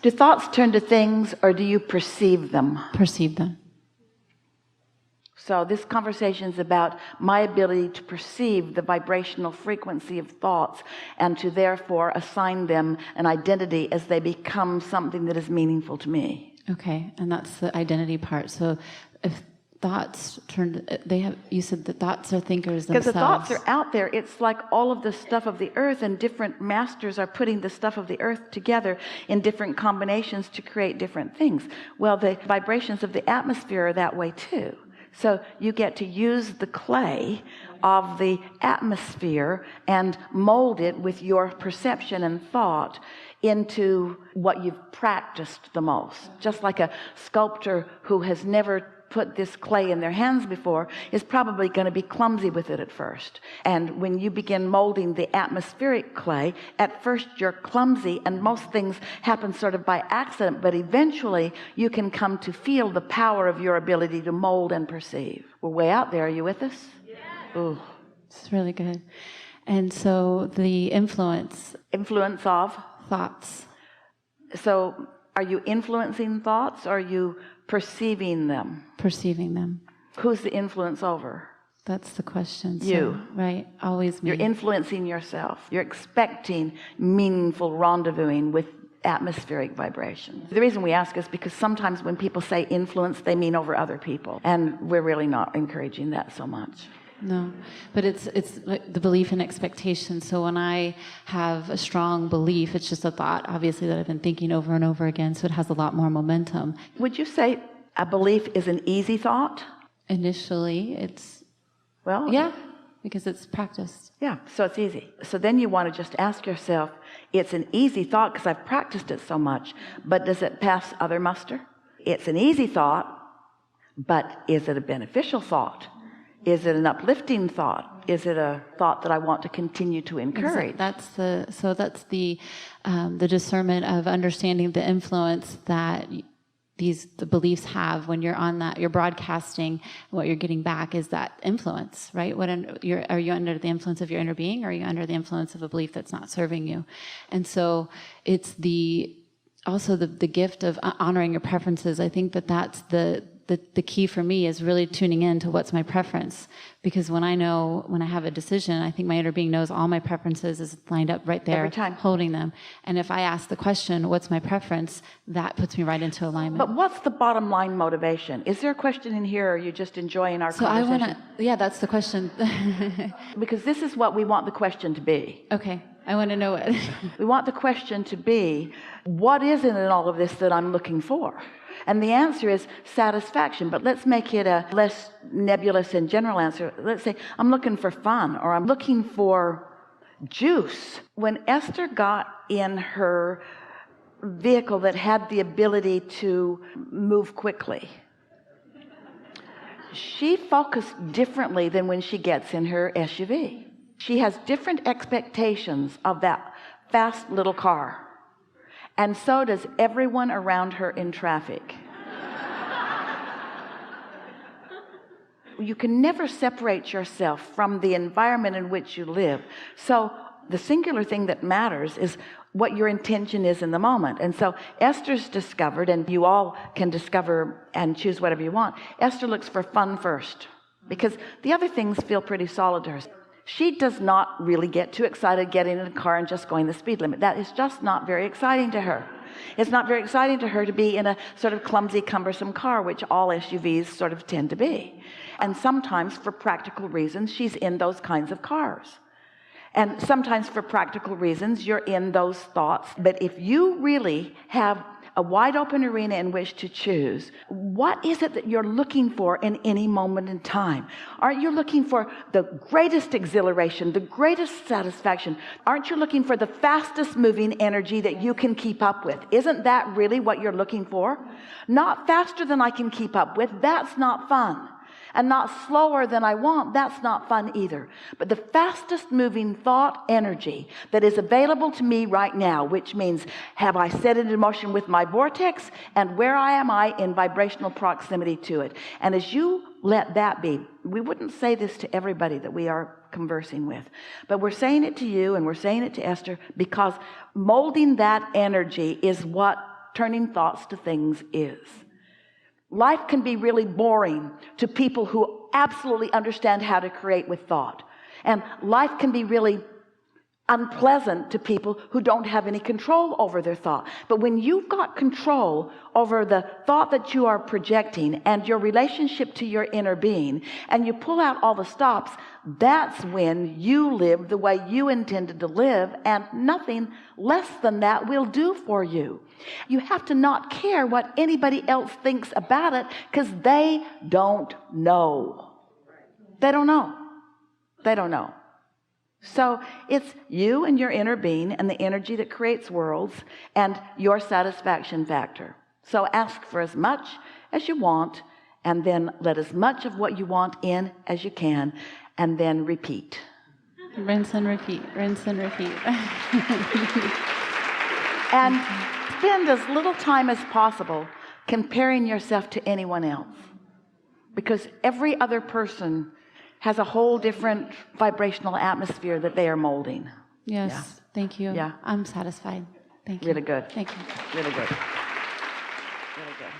Do thoughts turn to things, or do you perceive them? Perceive them. So this conversation is about my ability to perceive the vibrational frequency of thoughts and to therefore assign them an identity as they become something that is meaningful to me. Okay, and that's the identity part. So if thoughts you said that thoughts are thinkers themselves. Because the thoughts are out there. It's like all of the stuff of the earth, and different masters are putting the stuff of the earth together in different combinations to create different things. Well, the vibrations of the atmosphere are that way too. So you get to use the clay of the atmosphere and mold it with your perception and thought into what you've practiced the most. Just like a sculptor who has never put this clay in their hands before is probably going to be clumsy with it at first. And when you begin molding the atmospheric clay, at first you're clumsy and most things happen sort of by accident, but eventually you can come to feel the power of your ability to mold and perceive. We're way out there. Are you with us? Yeah. Ooh. It's really good. And so the influence of thoughts. So are you influencing thoughts, or are you perceiving them? Perceiving them. Who's the influence over? That's the question. You. So, right, always me. You're influencing yourself. You're expecting meaningful rendezvousing with atmospheric vibration. The reason we ask is because sometimes when people say influence, they mean over other people, and we're really not encouraging that so much. No, but it's like the belief and expectation. So when I have a strong belief, it's just a thought, obviously, that I've been thinking over and over again, so it has a lot more momentum. Would you say a belief is an easy thought? Initially, it's... Well, yeah, because it's practiced. Yeah, so it's easy. So then you want to just ask yourself, it's an easy thought because I've practiced it so much, but does it pass other muster? It's an easy thought, but is it a beneficial thought? Is it an uplifting thought? Is it a thought that I want to continue to encourage? That's the discernment of understanding the influence that the beliefs have when you're on that. You're broadcasting. What you're getting back is that influence, right? Are you under the influence of your inner being, or are you under the influence of a belief that's not serving you? And so it's also the gift of honoring your preferences. I think that's the key for me is really tuning in to what's my preference, because when I have a decision, I think my inner being knows all my preferences is lined up right there, every time, holding them. And if I ask the question, what's my preference, that puts me right into alignment. But what's the bottom line motivation? Is there a question in here, or are you just enjoying our conversation? Yeah, that's the question. Because this is what we want the question to be. Okay, I want to know it. We want the question to be, what is it in all of this that I'm looking for? And the answer is satisfaction, but let's make it a less nebulous and general answer. Let's say I'm looking for fun, or I'm looking for juice. When Esther got in her vehicle that had the ability to move quickly, she focused differently than when she gets in her SUV. She has different expectations of that fast little car. And so does everyone around her in traffic. You can never separate yourself from the environment in which you live. So the singular thing that matters is what your intention is in the moment. And so Esther's discovered, and you all can discover and choose whatever you want. Esther looks for fun first, because the other things feel pretty solid to her. She does not really get too excited getting in a car and just going the speed limit. That is just not very exciting to her. It's not very exciting to her to be in a sort of clumsy, cumbersome car, which all SUVs sort of tend to be. And sometimes for practical reasons, she's in those kinds of cars. And sometimes for practical reasons, you're in those thoughts. But if you really have a wide open arena in which to choose, what is it that you're looking for in any moment in time? Aren't you looking for the greatest exhilaration, the greatest satisfaction? Aren't you looking for the fastest moving energy that you can keep up with? Isn't that really what you're looking for? Not faster than I can keep up with. That's not fun. And not slower than I want. That's not fun either. But the fastest moving thought energy that is available to me right now, which means, have I set it in motion with my vortex, and where am I in vibrational proximity to it? And as you let that be, we wouldn't say this to everybody that we are conversing with, but we're saying it to you, and we're saying it to Esther, because molding that energy is what turning thoughts to things is. Life can be really boring to people who absolutely understand how to create with thought. And life can be really unpleasant to people who don't have any control over their thought. But when you've got control over the thought that you are projecting and your relationship to your inner being, and you pull out all the stops, that's when you live the way you intended to live, and nothing less than that will do for you. You have to not care what anybody else thinks about it, because they don't know. They don't know. They don't know. So it's you and your inner being and the energy that creates worlds and your satisfaction factor. So ask for as much as you want, and then let as much of what you want in as you can, and then repeat. Rinse and repeat, rinse and repeat. And spend as little time as possible comparing yourself to anyone else, because every other person has a whole different vibrational atmosphere that they are molding. Yes, Yeah. thank you. Yeah. I'm satisfied. Thank you. Really good. Thank you. Really good. Really good.